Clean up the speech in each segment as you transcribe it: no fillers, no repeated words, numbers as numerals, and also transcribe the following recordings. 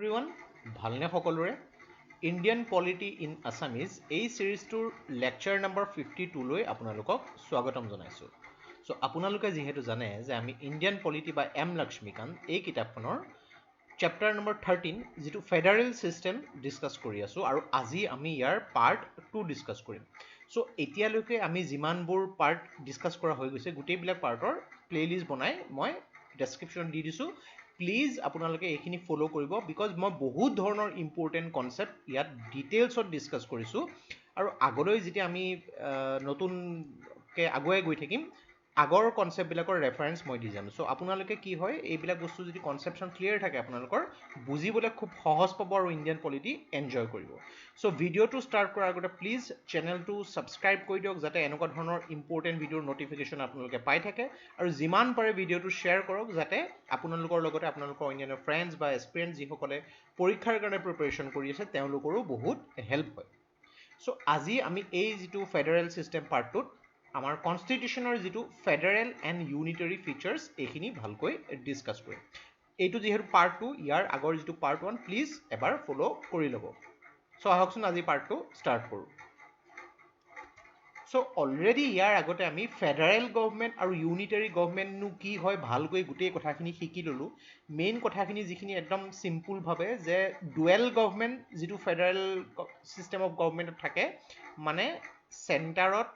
Everyone ভালনে সকলোৰে Indian polity in Assamese এই চিৰিজটোৰ লেকচাৰ নম্বৰ 52 লৈ আপোনালোকক স্বাগতম জনাইছোঁ চ' আপোনালোকে যিহেতু জানে যে আমি ইণ্ডিয়ান পলিটি বা এম লক্ষ্মীকান্ত এই কিতাপখনৰ চেপ্টাৰ নম্বৰ 13 যিটো ফেডাৰেল ছিষ্টেম ডিছকাছ কৰি আছোঁ আৰু আজি আমি ইয়াৰ পাৰ্ট 2 ডিছকাছ কৰিম চ' এতিয়ালৈকে আমি যিমানবোৰ পাৰ্ট ডিছকাছ কৰা হৈ গৈছে গোটেইবিলাক পাৰ্টৰ প্লেলিষ্ট বনাই মই ডেছক্ৰিপশ্যন দি দিছোঁ প্লিজ আপোনালোকে এইখিনি ফ'ল' কৰিব বিকজ মই বহুত ধৰণৰ ইম্পৰ্টেণ্ট কনচেপ্ট ইয়াত ডিটেইলছত ডিছকাছ কৰিছোঁ আৰু আগলৈ যেতিয়া আমি নতুনকৈ আগুৱাই গৈ থাকিম আগৰ কনচেপ্টবিলাকৰ ৰেফাৰেঞ্চ মই দি যাম চ' আপোনালোকে কি হয় এইবিলাক বস্তু যদি কনচেপশ্যন ক্লিয়াৰ থাকে আপোনালোকৰ বুজিবলৈ খুব সহজ পাব আৰু ইণ্ডিয়ান পলিটি এনজয় কৰিব চ' ভিডিঅ'টো ষ্টাৰ্ট কৰাৰ আগতে প্লিজ চেনেলটো ছাবস্ক্ৰাইব কৰি দিয়ক যাতে এনেকুৱা ধৰণৰ ইম্পৰ্টেণ্ট ভিডিঅ'ৰ নটিফিকেশ্যন আপোনালোকে পাই থাকে আৰু যিমান পাৰে ভিডিঅ'টো শ্বেয়াৰ কৰক যাতে আপোনালোকৰ লগতে আপোনালোকৰ অন্যান্য ফ্ৰেণ্ডছ বা এক্সপিৰিয়েঞ্চ যিসকলে পৰীক্ষাৰ কাৰণে প্ৰিপেৰেশ্যন কৰি আছে তেওঁলোকৰো বহুত হেল্প হয় চ' আজি আমি এই যিটো ফেডাৰেল ছিষ্টেম পাৰ্টটোত আমাৰ কনষ্টিটিউশ্যনৰ যিটো ফেডাৰেল এণ্ড ইউনিটাৰী ফিচাৰ্ছ এইখিনি ভালকৈ ডিছকাছ কৰিম এইটো যিহেতু পাৰ্ট 2 ইয়াৰ আগৰ যিটো পাৰ্ট 1 প্লিজ এবাৰ ফ'ল' কৰি ল'ব চ' আহকচোন আজি পাৰ্টটো ষ্টাৰ্ট কৰোঁ চ' অলৰেডি ইয়াৰ আগতে আমি ফেডাৰেল গভৰ্ণমেণ্ট আৰু ইউনিটাৰী গভৰ্ণমেণ্টনো কি হয় ভালকৈ গোটেই কথাখিনি শিকি ল'লোঁ মেইন কথাখিনি যিখিনি একদম চিম্পুলভাৱে যে ডুৱেল গভৰ্ণমেণ্ট যিটো ফেডাৰেল ছিষ্টেম অফ গভৰ্ণমেণ্টত থাকে মানে চেণ্টাৰত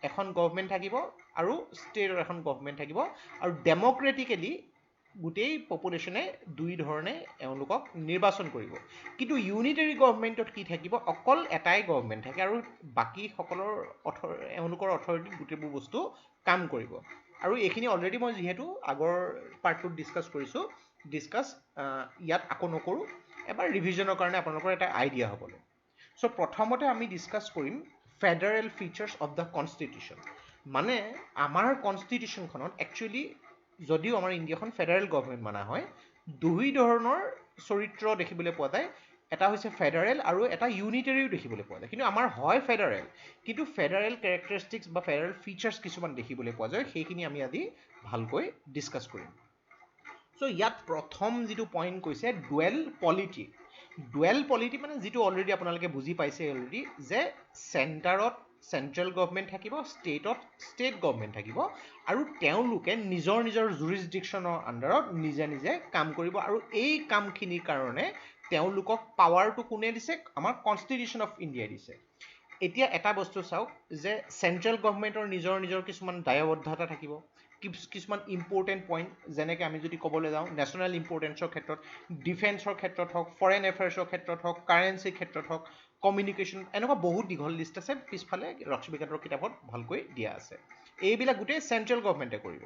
এখন গভৰ্ণমেণ্ট থাকিব আৰু ষ্টেটৰ এখন গভৰ্ণমেণ্ট থাকিব আৰু ডেম'ক্ৰেটিকেলি গোটেই পপুলেশ্যনে দুই ধৰণে এওঁলোকক নিৰ্বাচন কৰিব কিন্তু ইউনিটাৰী গভৰ্ণমেণ্টত কি থাকিব অকল এটাই গভৰ্ণমেণ্ট থাকে আৰু বাকীসকলৰ এওঁলোকৰ অথৰিটিত গোটেইবোৰ বস্তু কাম কৰিব আৰু এইখিনি অলৰেডি মই যিহেতু আগৰ পাৰ্টটোত ডিছকাছ কৰিছোঁ ইয়াত আকৌ নকৰোঁ এবাৰ ৰিভিজনৰ কাৰণে আপোনালোকৰ এটা আইডিয়া হ'বলৈ চ' প্ৰথমতে আমি ডিছকাছ কৰিম federal features of the constitution মানে আমাৰ কনষ্টিটিউশ্যনখনত একচুৱেলি যদিও আমাৰ ইণ্ডিয়াখন ফেডাৰেল গভৰ্ণমেণ্ট মানা হয় দুই ধৰণৰ চৰিত্ৰ দেখিবলৈ পোৱা যায় এটা হৈছে ফেডাৰেল আৰু এটা ইউনিটাৰীও দেখিবলৈ পোৱা যায় কিন্তু আমাৰ হয় ফেডাৰেল কিন্তু ফেডাৰেল কেৰেক্টাৰিষ্টিক্স বা ফেডাৰেল ফিচাৰ্ছ কিছুমান দেখিবলৈ পোৱা যায় সেইখিনি আমি আজি ভালকৈ ডিছকাছ কৰিম চ' ইয়াত প্ৰথম যিটো পইণ্ট কৈছে ডুৱেল পলিটি মানে যিটো অলৰেডি আপোনালোকে বুজি পাইছে অলৰেডি যে চেণ্টাৰত চেণ্ট্ৰেল গভৰ্ণমেণ্ট থাকিব ষ্টেটত ষ্টেট গভৰ্ণমেণ্ট থাকিব আৰু তেওঁলোকে নিজৰ নিজৰ জুৰিছডিকশ্যনৰ আণ্ডাৰত নিজে নিজে কাম কৰিব আৰু এই কামখিনিৰ কাৰণে তেওঁলোকক পাৱাৰটো কোনে দিছে আমাৰ কনষ্টিটিউশ্যন অফ ইণ্ডিয়াই দিছে এতিয়া এটা বস্তু চাওক যে চেণ্ট্ৰেল গভৰ্ণমেণ্টৰ নিজৰ নিজৰ কিছুমান দায়বদ্ধতা থাকিব কিছুমান ইম্পৰ্টেণ্ট পইণ্ট যেনেকৈ আমি যদি ক'বলৈ যাওঁ নেশ্যনেল ইম্পৰ্টেঞ্চৰ ক্ষেত্ৰত ডিফেন্সৰ ক্ষেত্ৰত হওক ফৰেইন এফেয়াৰ্ছৰ ক্ষেত্ৰত হওক কাৰেঞ্চিৰ ক্ষেত্ৰত হওক কমিউনিকেশ্যন এনেকুৱা বহুত দীঘল লিষ্ট আছে পিছফালে লক্ষ্মীকান্তৰ কিতাপত ভালকৈ দিয়া আছে এইবিলাক গোটেই চেণ্ট্ৰেল গভৰ্ণমেণ্টে কৰিব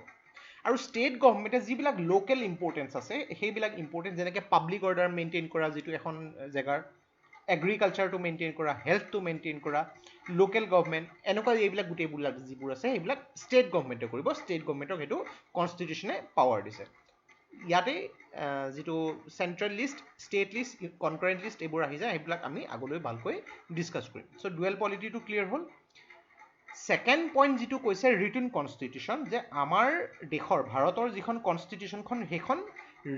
আৰু ষ্টেট গভৰ্ণমেণ্টে যিবিলাক লোকেল ইম্পৰ্টেঞ্চ আছে সেইবিলাক ইম্পৰ্টেঞ্চ যেনেকৈ পাব্লিক অৰ্ডাৰ মেইনটেইন কৰা যিটো এখন জেগাৰ এগ্ৰিকালচাৰটো মেইনটেইন কৰা হেল্থটো মেইনটেইন কৰা লোকেল গভৰ্ণমেণ্ট এনেকুৱা এইবিলাক গোটেইবিলাক যিবোৰ আছে সেইবিলাক ষ্টেট গভৰ্ণমেণ্টে কৰিব ষ্টেট গভৰ্ণমেণ্টক সেইটো কনষ্টিটিউশ্যনে পাৱাৰ দিছে ইয়াতে যিটো central list state list concurrent list এইবোৰ আহি যায় সেইবিলাক আমি আগলৈ ভালকৈ ডিছকাছ কৰিম চ' ডুৱেল পলিটিটো ক্লিয়াৰ হ'ল ছেকেণ্ড পইণ্ট যিটো কৈছে ৰিটেন কনষ্টিটিউশ্যন যে আমাৰ দেশৰ ভাৰতৰ যিখন কনষ্টিটিউশ্যনখন সেইখন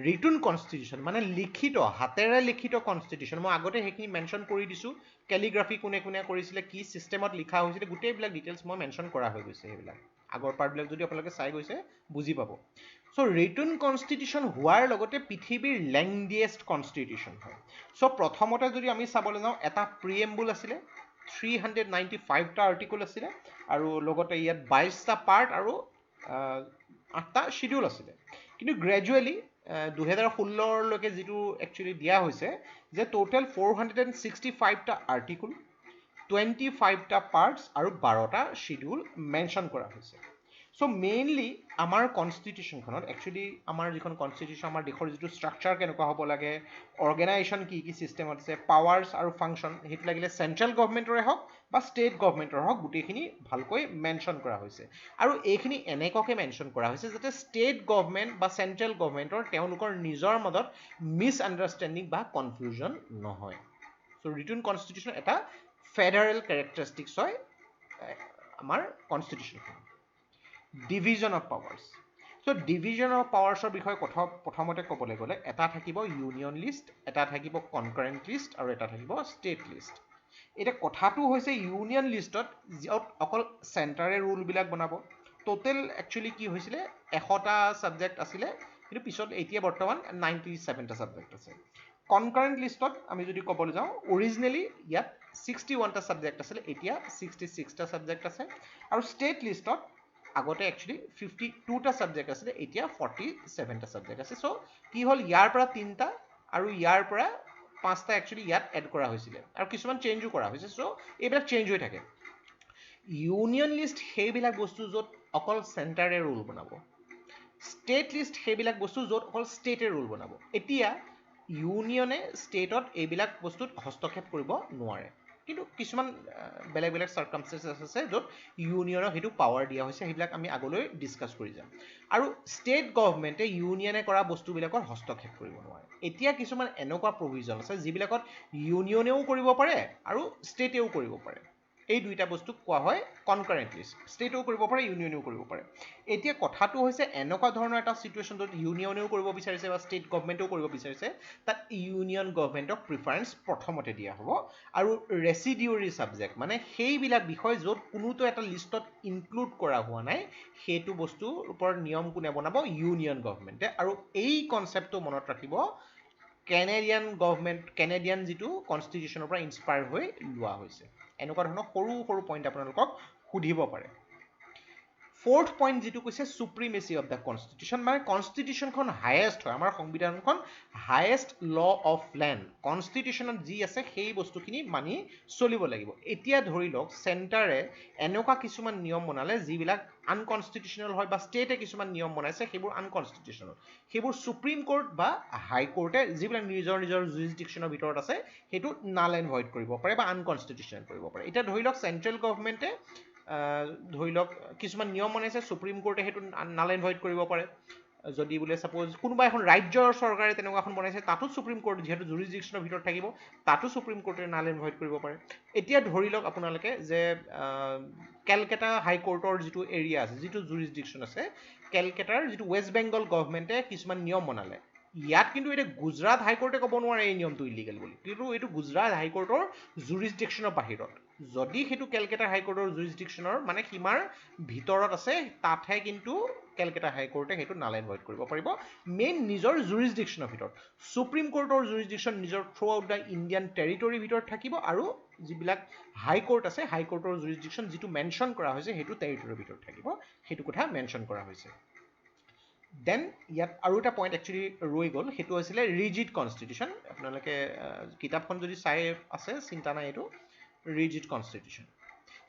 ৰিটেন কনষ্টিটিউশ্যন মানে লিখিত হাতেৰে লিখিত কনষ্টিটিউশ্যন মই আগতে সেইখিনি মেনশ্যন কৰি দিছোঁ কেলিগ্ৰাফি কোনে কোনে কৰিছিলে কি ছিষ্টেমত লিখা হৈছিলে গোটেইবিলাক ডিটেইলছ মই মেনশ্যন কৰা হৈ গৈছে সেইবিলাক আগৰ পাৰ্টবিলাক যদি আপোনালোকে চাই গৈছে বুজি পাব চ' ৰিটেন কনষ্টিটিউশ্যন হোৱাৰ লগতে পৃথিৱীৰ লেংডিয়েষ্ট কনষ্টিটিউশ্যন হয় চ' প্ৰথমতে যদি আমি চাবলৈ যাওঁ এটা প্ৰিএম্বুল আছিলে 395টা আৰ্টিকল আছিলে আৰু লগতে ইয়াত 22টা পাৰ্ট আৰু 8টা শিডিউল আছিলে কিন্তু গ্ৰেজুৱেলি 2016লৈকে যিটো একচুৱেলি দিয়া হৈছে যে টোটেল 465টা আৰ্টিকল 25টা পাৰ্টছ আৰু 12টা শিডিউল মেনশ্যন কৰা হৈছে চ' মেইনলি আমাৰ কনষ্টিটিউশ্যনখনত একচুৱেলি আমাৰ যিখন কনষ্টিটিউশ্যন আমাৰ দেশৰ যিটো ষ্ট্ৰাকচাৰ কেনেকুৱা হ'ব লাগে অৰ্গেনাইজেশ্যন কি কি ছিষ্টেমত আছে পাৱাৰ্ছ আৰু ফাংচন সেইটো লাগিলে চেণ্ট্ৰেল গভৰ্ণমেণ্টৰে হওক বা ষ্টেট গভৰ্ণমেণ্টৰ হওক গোটেইখিনি ভালকৈ মেনশ্যন কৰা হৈছে আৰু এইখিনি এনেকুৱাকৈ মেনশ্যন কৰা হৈছে যাতে ষ্টেট গভৰ্ণমেণ্ট বা চেণ্ট্ৰেল গভৰ্ণমেণ্টৰ তেওঁলোকৰ নিজৰ মাজত মিছ আণ্ডাৰষ্টেণ্ডিং বা কনফিউজন নহয় চ' ৰিটেন কনষ্টিটিউশ্যন এটা ফেডাৰেল কেৰেক্টাৰিষ্টিক্স হয় আমাৰ কনষ্টিটিউশ্যনখন division of powers So division of powers বিষয়ে কথা প্ৰথমতে ক'বলৈ গ'লে এটা থাকিব ইউনিয়ন লিষ্ট, এটা থাকিব কনকাৰেণ্ট লিষ্ট আৰু এটা থাকিব ষ্টেট লিষ্ট। এতিয়া কথাটো হৈছে ইউনিয়ন লিষ্টত য'ত অকল চেণ্টাৰে ৰুলবিলাক বনাব। টোটেল একচুৱেলি কি হৈছিলে 100টা ছাবজেক্ট আছিলে, কিন্তু পিছত এতিয়া বৰ্তমান 97টা ছাবজেক্ট আছে। কনকাৰেণ্ট লিষ্টত আমি যদি ক'বলৈ যাওঁ অৰিজিনেলি ইয়াত 61টা ছাবজেক্ট আছিলে, এতিয়া 66টা ছাবজেক্ট আছে। আৰু ষ্টেট লিষ্টত আগতে একচুৱেলি 52টা ছাবজেক্ট আছিলে, এতিয়া 47টা ছাবজেক্ট আছে। চ' কি হ'ল ইয়াৰ পৰা 3টা আৰু ইয়াৰ পৰা 5টা একচুৱেলি ইয়াত এড কৰা হৈছিলে আৰু কিছুমান চেঞ্জো কৰা হৈছে। চ' এইবিলাক চেঞ্জ হৈ থাকে। ইউনিয়ন লিষ্ট সেইবিলাক বস্তু য'ত অকল চেণ্টাৰে ৰুল বনাব, ষ্টেট লিষ্ট সেইবিলাক বস্তু য'ত অকল ষ্টেটে ৰুল বনাব। এতিয়া ইউনিয়নে ষ্টেটত এইবিলাক বস্তুত হস্তক্ষেপ কৰিব নোৱাৰে, কিন্তু কিছুমান বেলেগ বেলেগ চাৰ্কামষ্টেঞ্চেছ আছে য'ত ইউনিয়নক সেইটো পাৱাৰ দিয়া হৈছে, সেইবিলাক আমি আগলৈ ডিছকাছ কৰি যাম। আৰু ষ্টেট গভৰ্ণমেণ্টে ইউনিয়নে কৰা বস্তুবিলাকত হস্তক্ষেপ কৰিব নোৱাৰে। এতিয়া কিছুমান এনেকুৱা প্ৰভিজন আছে যিবিলাকত ইউনিয়নেও কৰিব পাৰে আৰু ষ্টেটেও কৰিব পাৰে। এই দুইটা বস্তুক কোৱা হয় কনকাৰেণ্ট লিষ্ট। ষ্টেটেও কৰিব পাৰে, ইউনিয়নেও কৰিব পাৰে। এতিয়া কথাটো হৈছে এনেকুৱা ধৰণৰ এটা চিটুৱেশ্যন য'ত ইউনিয়নেও কৰিব বিচাৰিছে বা ষ্টেট গভৰ্ণমেণ্টেও কৰিব বিচাৰিছে, তাত ইউনিয়ন গভৰ্ণমেণ্টক প্ৰিফাৰেঞ্চ প্ৰথমতে দিয়া হ'ব। আৰু ৰেচিডিউৰী ছাবজেক্ট মানে সেইবিলাক বিষয় য'ত কোনোটো এটা লিষ্টত ইনক্লুড কৰা হোৱা নাই, সেইটো বস্তুৰ ওপৰত নিয়ম কোনে বনাব? ইউনিয়ন গভৰ্ণমেণ্টে। আৰু এই কনচেপ্টটো মনত ৰাখিব কেনেডিয়ান যিটো কনষ্টিটিউশ্যনৰ পৰা ইনস্পায়াৰ হৈ লোৱা হৈছে। এনেকুৱা ধৰণৰ সৰু সৰু পইণ্ট আপোনালোকক সুধিব পাৰে। ফ'ৰ্থ পইণ্ট যিটো কৈছে সুপ্ৰিমেচি অফ দ্য কনষ্টিটিউশ্যন, মানে কনষ্টিটিউশ্যনখন হায়েষ্ট হয়, আমাৰ সংবিধানখন হায়েষ্ট ল' অফ লেণ্ড। কনষ্টিটিউশ্যনত যি আছে সেই বস্তুখিনি মানি চলিব লাগিব। এতিয়া ধৰি লওক চেণ্টাৰে এনেকুৱা কিছুমান নিয়ম বনালে যিবিলাক আনকনষ্টিটিউশ্যনেল হয়, বা ষ্টেটে কিছুমান নিয়ম বনাইছে সেইবোৰ আনকনষ্টিটিউশ্যনেল। সেইবোৰ সুপ্ৰিম কোৰ্ট বা হাই কোৰ্টে যিবিলাক নিজৰ নিজৰ জুৰিছডিকশ্যনৰ ভিতৰত আছে সেইটো নাল এণ্ড ভইড কৰিব পাৰে বা আনকনষ্টিটিউশ্যনেল কৰিব পাৰে। এতিয়া ধৰি লওক চেণ্ট্ৰেল গভৰ্ণমেণ্টে ধৰি লওক কিছুমান নিয়ম বনাইছে, সুপ্ৰিম কোৰ্টে সেইটো নাল এণ্ড ভইড কৰিব পাৰে। যদি বোলে ছাপ'জ কোনোবা এখন ৰাজ্যৰ চৰকাৰে তেনেকুৱা এখন বনাইছে, তাতো সুপ্ৰিম কোৰ্ট যিহেতু জুৰিছডিকশ্যনৰ ভিতৰত থাকিব, তাতো সুপ্ৰিম কোৰ্টে নাল এণ্ড ভইড কৰিব পাৰে। এতিয়া ধৰি লওক আপোনালোকে যে কেলকাটা হাইকোৰ্টৰ যিটো এৰিয়া আছে, যিটো জুৰিছডিকশ্যন আছে, কেলকাটাৰ যিটো ৱেষ্ট বেংগল গভৰ্ণমেণ্টে কিছুমান নিয়ম বনালে। ইয়াত কিন্তু এতিয়া গুজৰাট হাইকোৰ্টে ক'ব নোৱাৰে এই নিয়মটো ইলিগেল বুলি, কিন্তু এইটো গুজৰাট হাইকোৰ্টৰ জুৰিছডিকশ্যনৰ বাহিৰত। যদি সেইটো কেলকাটা হাইকোৰ্টৰ জুৰিছডিকশ্যনৰ মানে সীমাৰ ভিতৰত আছে, তাতহে কিন্তু কেলকাটা হাইকোৰ্টে সেইটো নাল এণ্ড ভইড কৰিব পাৰিব, মেইন নিজৰ জুৰিছডিকশ্যনৰ ভিতৰত। সুপ্ৰিম কোৰ্টৰ জুৰিছডিকশ্যন নিজৰ থ্ৰু আউট দ্য ইণ্ডিয়ান টেৰিটৰীৰ ভিতৰত থাকিব, আৰু যিবিলাক হাইকোৰ্ট আছে হাইকোৰ্টৰ জুৰিছডিকশ্যন যিটো মেনশ্যন কৰা হৈছে সেইটো টেৰিটৰীৰ ভিতৰত থাকিব, সেইটো কথা মেনশ্যন কৰা হৈছে। দেন ইয়াত আৰু এটা পইণ্ট একচুৱেলি ৰৈ গ'ল, সেইটো হৈছিলে ৰিজিড কনষ্টিটিউশ্যন। আপোনালোকে কিতাপখন যদি চাই আছে চিন্তা নাই, এইটো ৰিজিড কনষ্টিটিউশ্যন।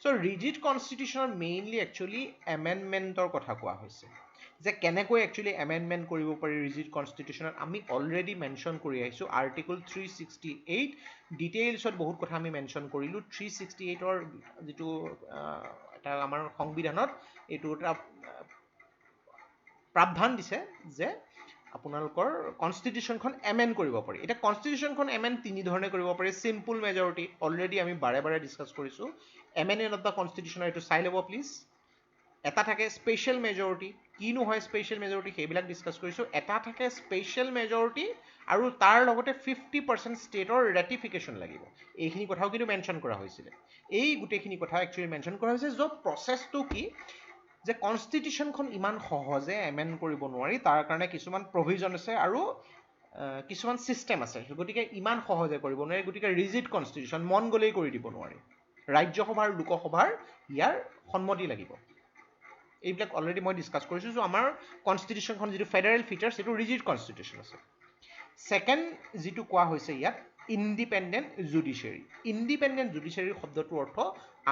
চ' ৰিজিড কনষ্টিটিউশ্যনৰ মেইনলি একচুৱেলি এমেণ্ডমেণ্টৰ কথা কোৱা হৈছে, যে কেনেকৈ একচুৱেলি এমেণ্ডমেণ্ট কৰিব পাৰি ৰিজিড কনষ্টিটিউশ্যনত। আমি অলৰেডি মেনশ্যন কৰি আহিছোঁ আৰ্টিকল 368, ডিটেইলছত বহুত কথা আমি মেনশ্যন কৰিলোঁ। 368ৰ যিটো এটা আমাৰ সংবিধানত এইটো এটা প্ৰাৱধান দিছে যে আপোনালোকৰ কনষ্টিটিউশ্যনখন এমেণ্ড কৰিব পাৰি। এতিয়া কনষ্টিটিউশ্যনখন এমেণ্ড তিনি ধৰণে কৰিব পাৰি। চিম্পল মেজৰিটি, অলৰেডি আমি বাৰে বাৰে ডিছকাছ কৰিছোঁ। এমেণ্ডমেণ্ট অফ দ্য কনষ্টিটিউশ্যনৰ এইটো চাই ল'ব প্লিজ। এটা থাকে স্পেচিয়েল মেজৰিটি, কিনো হয় স্পেচিয়েল মেজৰিটি সেইবিলাক ডিছকাছ কৰিছোঁ। এটা থাকে স্পেচিয়েল মেজৰিটি আৰু তাৰ লগতে 50% ষ্টেটৰ ৰেটিফিকেশ্যন লাগিব। এইখিনি কথাও কিন্তু মেনশ্যন কৰা হৈছিলে। এই গোটেইখিনি কথা একচুৱেলি মেনশ্যন কৰা হৈছে, য'ত প্ৰচেছটো কি যে কনষ্টিটিউশ্যনখন ইমান সহজে এমেণ্ড কৰিব নোৱাৰি, তাৰ কাৰণে কিছুমান প্ৰভিজন আছে আৰু কিছুমান ছিষ্টেম আছে, গতিকে ইমান সহজে কৰিব নোৱাৰি। গতিকে ৰিজিড কনষ্টিটিউশ্যন মন গ'লেই কৰি দিব নোৱাৰি, ৰাজ্যসভাৰ লোকসভাৰ ইয়াৰ সন্মতি লাগিব। এইবিলাক অলৰেডি মই ডিছকাছ কৰিছোঁ। চ' আমাৰ কনষ্টিটিউশ্যনখন যিটো ফেডাৰেল ফিচাৰ্ছ সেইটো ৰিজিড কনষ্টিটিউশ্যন আছে। ছেকেণ্ড যিটো কোৱা হৈছে ইয়াত ইণ্ডিপেণ্ডেণ্ট জুডিচিয়াৰী। ইণ্ডিপেণ্ডেণ্ট জুডিচিয়াৰী শব্দটোৰ অৰ্থ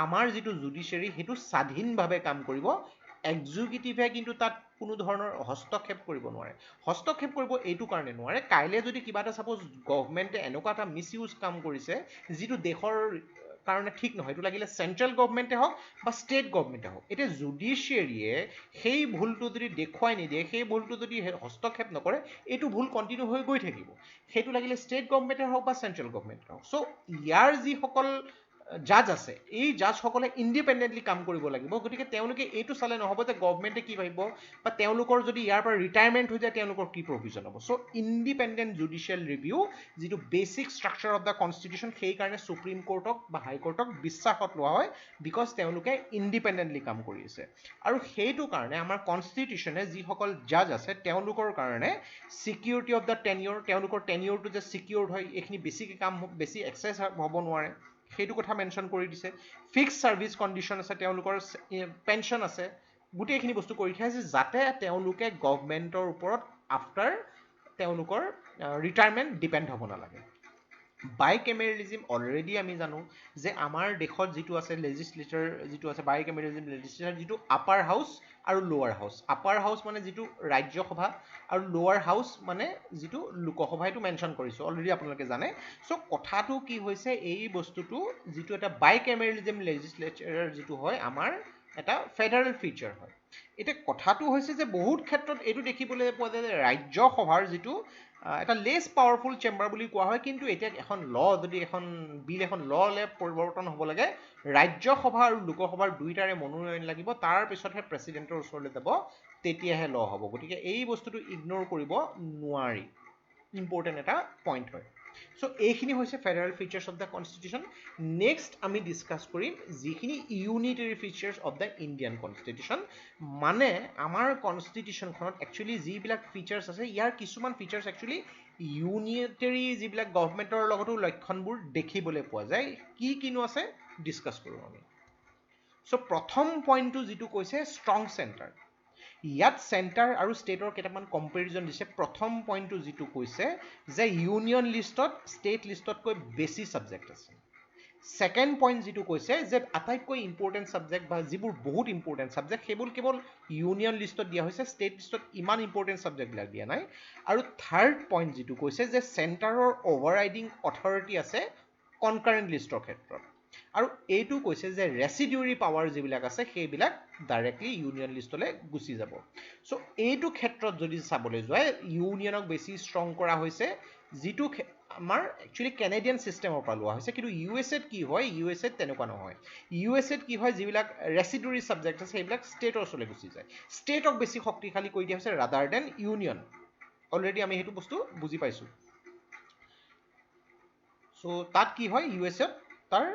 আমাৰ যিটো জুডিচিয়াৰী সেইটো স্বাধীনভাৱে কাম কৰিব, এক্সিকিউটিভে কিন্তু তাত কোনো ধৰণৰ হস্তক্ষেপ কৰিব নোৱাৰে। হস্তক্ষেপ কৰিব এইটো কাৰণে নোৱাৰে, কাইলৈ যদি কিবা এটা ছাপ'জ গভৰ্ণমেণ্টে এনেকুৱা এটা মিছ ইউজ কাম কৰিছে যিটো দেশৰ কাৰণে ঠিক নহয়, এইটো লাগিলে চেণ্ট্ৰেল গভৰ্ণমেণ্টে হওক বা ষ্টেট গভৰ্ণমেণ্টে হওক। এতিয়া জুডিচিয়াৰীয়ে সেই ভুলটো যদি দেখুৱাই নিদিয়ে, সেই ভুলটো যদি হস্তক্ষেপ নকৰে, এইটো ভুল কণ্টিনিউ হৈ গৈ থাকিব। সেইটো লাগিলে ষ্টেট গভৰ্ণমেণ্টে হওক বা চেণ্ট্ৰেল গভৰ্ণমেণ্টে হওক। চ' ইয়াৰ যিসকল জাজ আছে এই জাজসকলে ইণ্ডিপেণ্ডেণ্টলি কাম কৰিব লাগিব গতিকে তেওঁলোকে এইটো চালে নহ'ব যে গভৰ্ণমেণ্টে কি ভাবিব বা তেওঁলোকৰ যদি ইয়াৰ পৰা ৰিটায়াৰমেণ্ট হৈ যায় তেওঁলোকৰ কি প্ৰভিজন হ'ব চ' ইণ্ডিপেণ্ডেণ্ট জুডিচিয়েল ৰিভিউ যিটো basic structure of the constitution সেইকাৰণে সুপ্ৰিম কোৰ্টক বা হাইকোৰ্টক বিশ্বাসত লোৱা হয় বিকজ তেওঁলোকে ইণ্ডিপেণ্ডেণ্টলি কাম কৰি আছে আৰু সেইটো কাৰণে আমাৰ কনষ্টিটিউশ্যনে যিসকল জাজ আছে তেওঁলোকৰ কাৰণে ছিকিউৰিটি অফ দ্য টেনিয়ৰ তেওঁলোকৰ টেনিয়ৰটো যে ছিকিউৰ্ড হয় এইখিনি বেছিকৈ কাম বেছি এক্সেছ হ'ব নোৱাৰে সেইটো কথা মেনশ্যন কৰি দিছে ফিক্স ছাৰ্ভিচ কণ্ডিশ্যন আছে তেওঁলোকৰ পেঞ্চন আছে গোটেইখিনি বস্তু কৰি থৈ আছে যাতে তেওঁলোকে গভৰ্ণমেণ্টৰ ওপৰত আফটাৰ তেওঁলোকৰ ৰিটায়াৰমেণ্ট ডিপেণ্ড হ'ব নালাগে বাইকেমেৰেলিজিম অলৰেডি আমি জানো যে আমাৰ দেশত যিটো আছে লেজিছলেচাৰ যিটো আছে বাইকেমেৰেলিজিম লেজিছলেচাৰ যিটো আপাৰ হাউচ আৰু লোৱাৰ হাউচ আপাৰ হাউচ মানে যিটো ৰাজ্যসভা আৰু লোৱাৰ হাউচ মানে যিটো লোকসভা এইটো মেনশ্যন কৰিছোঁ অলৰেডি আপোনালোকে জানে চ' কথাটো কি হৈছে এই বস্তুটো যিটো এটা বাইকেমেৰেলিজিম লেজিছলেচাৰ যিটো হয় আমাৰ এটা ফেডাৰেল ফিচাৰ হয় এতিয়া কথাটো হৈছে যে বহুত ক্ষেত্ৰত এইটো দেখিবলৈ পোৱা যায় যে ৰাজ্যসভাৰ যিটো এটা লেছ পাৱাৰফুল চেম্বাৰ বুলি কোৱা হয় কিন্তু এতিয়া এখন যদি এখন বিল এখন ল'লে পৰিৱৰ্তন হ'ব লাগে ৰাজ্যসভা আৰু লোকসভাৰ দুইটাৰে মনোনয়ন লাগিব তাৰ পিছতহে প্ৰেচিডেণ্টৰ ওচৰলৈ যাব তেতিয়াহে ল' হ'ব গতিকে এই বস্তুটো ইগন'ৰ কৰিব নোৱাৰি ইম্পৰ্টেণ্ট এটা পইণ্ট হয় চ' এইখিনি হৈছে federal features of the constitution next আমি ডিছকাছ কৰিম যিখিনি unitary features of the Indian constitution মানে আমাৰ কনষ্টিটিউশ্যনখনত একচুৱেলি যিবিলাক ফিচাৰ্ছ আছে ইয়াৰ কিছুমান ফিচাৰ্ছ একচুৱেলি ইউনিটেৰী যিবিলাক গভৰ্ণমেণ্টৰ লগতো লক্ষণবোৰ দেখিবলৈ পোৱা যায় কিনো আছে ডিছকাছ কৰোঁ আমি চ' প্ৰথম পইণ্টটো যিটো কৈছে ষ্ট্ৰং চেণ্টাৰ ইয়াত চেণ্টাৰ আৰু ষ্টেটৰ কেইটামান কম্পেৰিজন দিছে প্ৰথম পইণ্টটো যিটো কৈছে যে ইউনিয়ন লিষ্টত ষ্টেট লিষ্টতকৈ বেছি ছাবজেক্ট আছে ছেকেণ্ড পইণ্ট যিটো কৈছে যে আটাইতকৈ ইম্পৰ্টেণ্ট ছাবজেক্ট বা যিবোৰ বহুত ইম্পৰ্টেণ্ট ছাবজেক্ট সেইবোৰ কেৱল ইউনিয়ন লিষ্টত দিয়া হৈছে ষ্টেট লিষ্টত ইমান ইম্পৰ্টেণ্ট ছাবজেক্টবিলাক দিয়া নাই আৰু থাৰ্ড পইণ্ট যিটো কৈছে যে চেণ্টাৰৰ অভাৰৰাইডিং অথৰিটি আছে কনকাৰেণ্ট লিষ্টৰ ক্ষেত্ৰত আৰু এইটো কৈছে যে ৰেচিডিউৰী পাৱাৰ যিবিলাক আছে সেইবিলাক ডাইৰেক্টলি ইউনিয়ন লিষ্টলৈ গুচি যাব চ' এইটো ক্ষেত্ৰত যদি চাবলৈ যায় ইউনিয়নক বেছি ষ্ট্ৰং কৰা হৈছে যিটো আমাৰ একচুৱেলি কেনেডিয়ান ছিষ্টেমৰ পৰা লোৱা হৈছে কিন্তু ইউ এছ এত কি হয় ইউ এছ এত তেনেকুৱা নহয় ইউ এছ এত কি হয় যিবিলাক ৰেচিডিউৰী ছাবজেক্ট আছে সেইবিলাক ষ্টেটৰ ওচৰলৈ গুচি যায় ষ্টেটক বেছি শক্তিশালী কৰি দিয়া হৈছে ৰাদাৰ দেন ইউনিয়ন অলৰেডি আমি সেইটো বস্তু বুজি পাইছোঁ চ' তাত কি হয় ইউ এছ এত তাৰ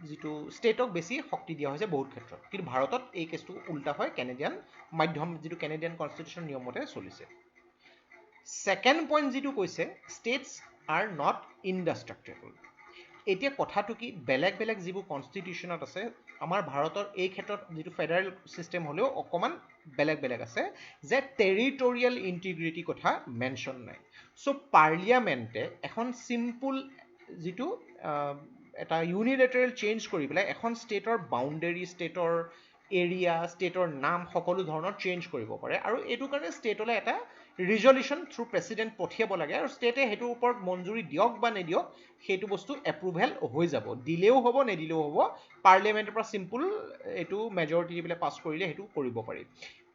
যিটো ষ্টেটক বেছি শক্তি দিয়া হৈছে বহুত ক্ষেত্ৰত কিন্তু ভাৰতত এই কেছটো উল্টা হয় কেনেডিয়ান মাধ্যম যিটো কেনেডিয়ান কনষ্টিটিউশ্যন নিয়মতে চলিছে ছেকেণ্ড পইণ্ট যিটো কৈছে ষ্টেটছ আৰ নট ইনডাষ্ট্ৰাক্টেবল এতিয়া কথাটো কি বেলেগ বেলেগ যিবোৰ কনষ্টিটিউশ্যনত আছে আমাৰ ভাৰতৰ এই ক্ষেত্ৰত যিটো ফেডাৰেল ছিষ্টেম হ'লেও অকণমান বেলেগ আছে যে টেৰিটৰিয়েল ইণ্টিগ্ৰিটি কথা মেনশ্যন নাই চ' পাৰ্লিয়ামেণ্টে এখন চিম্পুল যিটো এটা ইউনিলেটাৰেল চেঞ্জ কৰি পেলাই এখন ষ্টেটৰ বাউণ্ডেৰী ষ্টেটৰ এৰিয়া ষ্টেটৰ নাম সকলো ধৰণৰ চেঞ্জ কৰিব পাৰে আৰু এইটো কাৰণে ষ্টেটলৈ এটা ৰিজলিউশ্যন থ্ৰু প্ৰেচিডেণ্ট পঠিয়াব লাগে আৰু ষ্টেটে সেইটোৰ ওপৰত মঞ্জুৰি দিয়ক বা নিদিয়ক সেইটো বস্তু এপ্ৰুভেল হৈ যাব দিলেও হ'ব নিদিলেও হ'ব পাৰ্লিয়ামেণ্টৰ পৰা চিম্পুল এইটো মেজৰিটি দি পেলাই পাছ কৰিলে সেইটো কৰিব পাৰি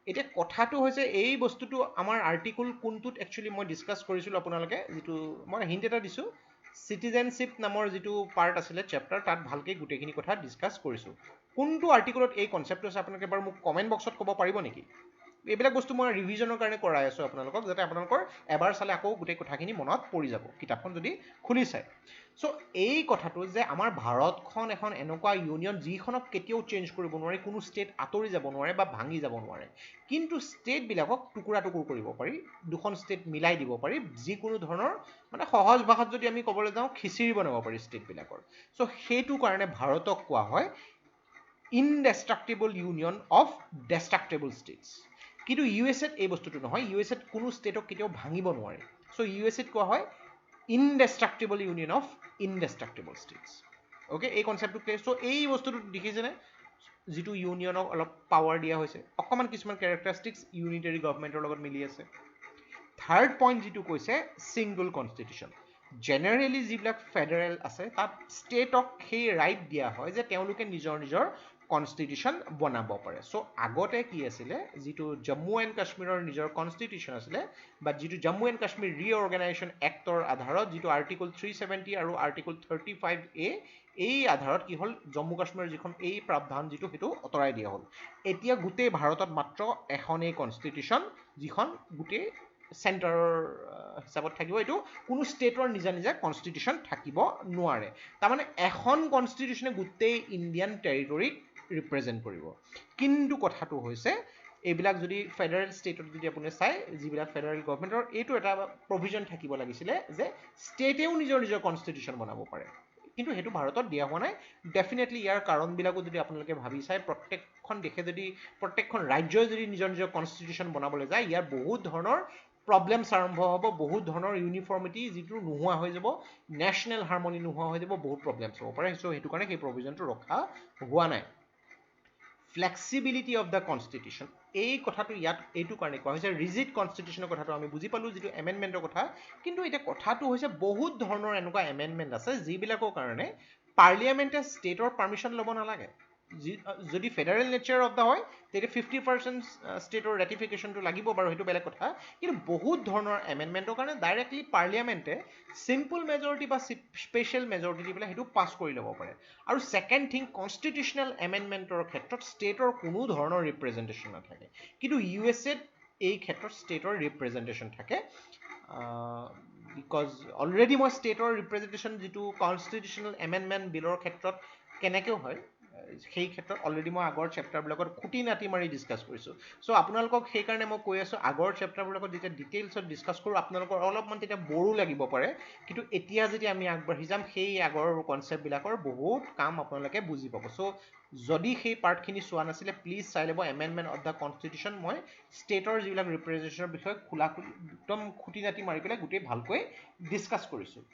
এতিয়া কথাটো হৈছে এই বস্তুটো আমাৰ আৰ্টিকুল কোনটোত একচুৱেলি মই ডিছকাছ কৰিছিলোঁ আপোনালোকে যিটো মই হিণ্ট এটা দিছোঁ চিটিজেনশ্বিপ নামৰ যিটো পাৰ্ট আছিলে চেপ্টাৰ তাত ভালকৈ গোটেইখিনি কথা ডিছকাছ কৰিছোঁ কোনটো আৰ্টিকুলত এই কনচেপ্টটো আছে আপোনালোকে বাৰু মোক কমেণ্ট বক্সত ক'ব পাৰিব নেকি এইবিলাক বস্তু মই ৰিভিজনৰ কাৰণে কৰাই আছোঁ আপোনালোকক যাতে আপোনালোকৰ এবাৰ চালে আকৌ গোটেই কথাখিনি মনত পৰি যাব কিতাপখন যদি খুলি চায় চ' এই কথাটো যে আমাৰ ভাৰতখন এখন এনেকুৱা ইউনিয়ন যিখনক কেতিয়াও চেঞ্জ কৰিব নোৱাৰি কোনো ষ্টেট আঁতৰি যাব নোৱাৰে বা ভাঙি যাব নোৱাৰে কিন্তু ষ্টেটবিলাকক টুকুৰা কৰিব পাৰি দুখন ষ্টেট মিলাই দিব পাৰি যিকোনো ধৰণৰ মানে সহজ ভাষাত যদি আমি ক'বলৈ যাওঁ খিচিৰি বনাব পাৰি ষ্টেটবিলাকৰ চ' সেইটো কাৰণে ভাৰতক কোৱা হয় ইনডেষ্ট্ৰাক্টেবল ইউনিয়ন অফ ডেষ্ট্ৰাক্টেবল ষ্টেটছ কিন্তু ইউ এছ এত এই বস্তুটো নহয় ইউ এছ এত কোনো ষ্টেটক কেতিয়াও ভাঙিব নোৱাৰে চ' ইউ এছ এত কোৱা হয় ইনডেষ্ট্ৰাক্টেবল ইউনিয়ন অফ ইনডেষ্ট্ৰাক্টেবল ষ্টেটছ অ'কে এই কনচেপ্টটো ক্লিয়াৰ চ' এই বস্তুটো দেখিছেনে যিটো ইউনিয়নক অলপ পাৱাৰ দিয়া হৈছে অকণমান কিছুমান কেৰেক্টাৰিষ্টিক্স ইউনিটেৰী গভৰ্ণমেণ্টৰ লগত মিলি আছে থাৰ্ড পইণ্ট যিটো কৈছে ছিংগল কনষ্টিটিউশ্যন জেনেৰেলি যিবিলাক ফেডাৰেল আছে তাত ষ্টেটক সেই ৰাইট দিয়া হয় যে তেওঁলোকে নিজৰ কনষ্টিটিউশ্যন বনাব পাৰে চ' আগতে কি আছিলে যিটো জম্মু এণ্ড কাশ্মীৰৰ নিজৰ কনষ্টিটিউশ্যন আছিলে বা যিটো জম্মু এণ্ড কাশ্মীৰ ৰিঅৰ্গেনাইজেশ্যন এক্টৰ আধাৰত যিটো আৰ্টিকল 370 আৰু আৰ্টিকল 35A এই আধাৰত কি হ'ল জম্মু কাশ্মীৰৰ যিখন এই প্ৰাৱধান যিটো সেইটো আঁতৰাই দিয়া হ'ল এতিয়া গোটেই ভাৰতত মাত্ৰ এখনেই কনষ্টিটিউশ্যন যিখন গোটেই চেণ্টাৰৰ হিচাপত থাকিব এইটো কোনো ষ্টেটৰ নিজা নিজা কনষ্টিটিউশ্যন থাকিব নোৱাৰে তাৰমানে এখন কনষ্টিটিউশ্যনে গোটেই ইণ্ডিয়ান টেৰিটৰীক ৰিপ্ৰেজেণ্ট কৰিব কিন্তু কথাটো হৈছে এইবিলাক যদি ফেডাৰেল ষ্টেটত যদি আপুনি চাই যিবিলাক ফেডাৰেল গভৰ্ণমেণ্টৰ এইটো এটা প্ৰভিজন থাকিব লাগিছিলে যে ষ্টেটেও নিজৰ নিজৰ কনষ্টিটিউশ্যন বনাব পাৰে কিন্তু সেইটো ভাৰতত দিয়া হোৱা নাই ডেফিনেটলি ইয়াৰ কাৰণবিলাকো যদি আপোনালোকে ভাবি চাই প্ৰত্যেকখন দেশে যদি প্ৰত্যেকখন ৰাজ্যই যদি নিজৰ নিজৰ কনষ্টিটিউশ্যন বনাবলৈ যায় ইয়াৰ বহুত ধৰণৰ প্ৰব্লেমছ আৰম্ভ হ'ব বহুত ধৰণৰ ইউনিফৰ্মিটি যিটো নোহোৱা হৈ যাব নেশ্যনেল হাৰমনি নোহোৱা হৈ যাব বহুত প্ৰব্লেমছ হ'ব পাৰে চ' সেইটো কাৰণে সেই প্ৰভিজনটো ৰখা হোৱা নাই ফ্লেক্সিবিলিটি অফ দ্য কনষ্টিটিউশ্যন এই কথাটো ইয়াত এইটো কাৰণে কোৱা হৈছে ৰিজিড কনষ্টিটিউশ্যনৰ কথাটো আমি বুজি পালোঁ যিটো এমেণ্ডমেণ্টৰ কথা কিন্তু এতিয়া কথাটো হৈছে বহুত ধৰণৰ এনেকুৱা এমেণ্ডমেণ্ট আছে যিবিলাকৰ কাৰণে পাৰ্লিয়ামেণ্টে ষ্টেটৰ পাৰ্মিশ্যন ল'ব নালাগে যদি ফেডাৰেল নেচাৰ অফ দ্য হয় তেতিয়া 50% ষ্টেটৰ ৰেটিফিকেশ্যনটো লাগিব বাৰু সেইটো বেলেগ কথা কিন্তু বহুত ধৰণৰ এমেণ্ডমেণ্টৰ কাৰণে ডাইৰেক্টলি পাৰ্লিয়ামেণ্টে চিম্পল মেজৰিটি বা স্পেচিয়েল মেজৰিটি দি পেলাই সেইটো পাছ কৰি ল'ব পাৰে আৰু ছেকেণ্ড থিং কনষ্টিটিউশ্যনেল এমেণ্ডমেণ্টৰ ক্ষেত্ৰত ষ্টেটৰ কোনো ধৰণৰ ৰিপ্ৰেজেণ্টেশ্যন নাথাকে কিন্তু USA এই ক্ষেত্ৰত ষ্টেটৰ ৰিপ্ৰেজেণ্টেশ্যন থাকে বিকজ অলৰেডি মই ষ্টেটৰ ৰিপ্ৰেজেণ্টেশ্যন যিটো কনষ্টিটিউশ্যনেল এমেণ্ডমেণ্ট বিলৰ ক্ষেত্ৰত কেনেকৈ হয় সেই ক্ষেত্ৰত অলৰেডি মই আগৰ চেপ্টাৰবিলাকত খুটি নাটি মাৰি ডিছকাছ কৰিছোঁ চ' আপোনালোকক সেইকাৰণে মই কৈ আছোঁ আগৰ চেপ্টাৰবিলাকত যেতিয়া ডিটেইলছত ডিছকাছ কৰোঁ আপোনালোকৰ অলপমান তেতিয়া বৰো লাগিব পাৰে কিন্তু এতিয়া যেতিয়া আমি আগবাঢ়ি যাম সেই আগৰ কনচেপ্টবিলাকৰ বহুত কাম আপোনালোকে বুজি পাব চ' যদি সেই পাৰ্টখিনি চোৱা নাছিলে প্লিজ চাই ল'ব এমেণ্ডমেণ্ট অফ দ্য কনষ্টিটিউশ্যন মই ষ্টেটৰ যিবিলাক ৰিপ্ৰেজেণ্টেশ্যনৰ বিষয়ে খোলাখুলি একদম খুটি নাটি মাৰি পেলাই গোটেই ভালকৈ ডিছকাছ কৰিছোঁ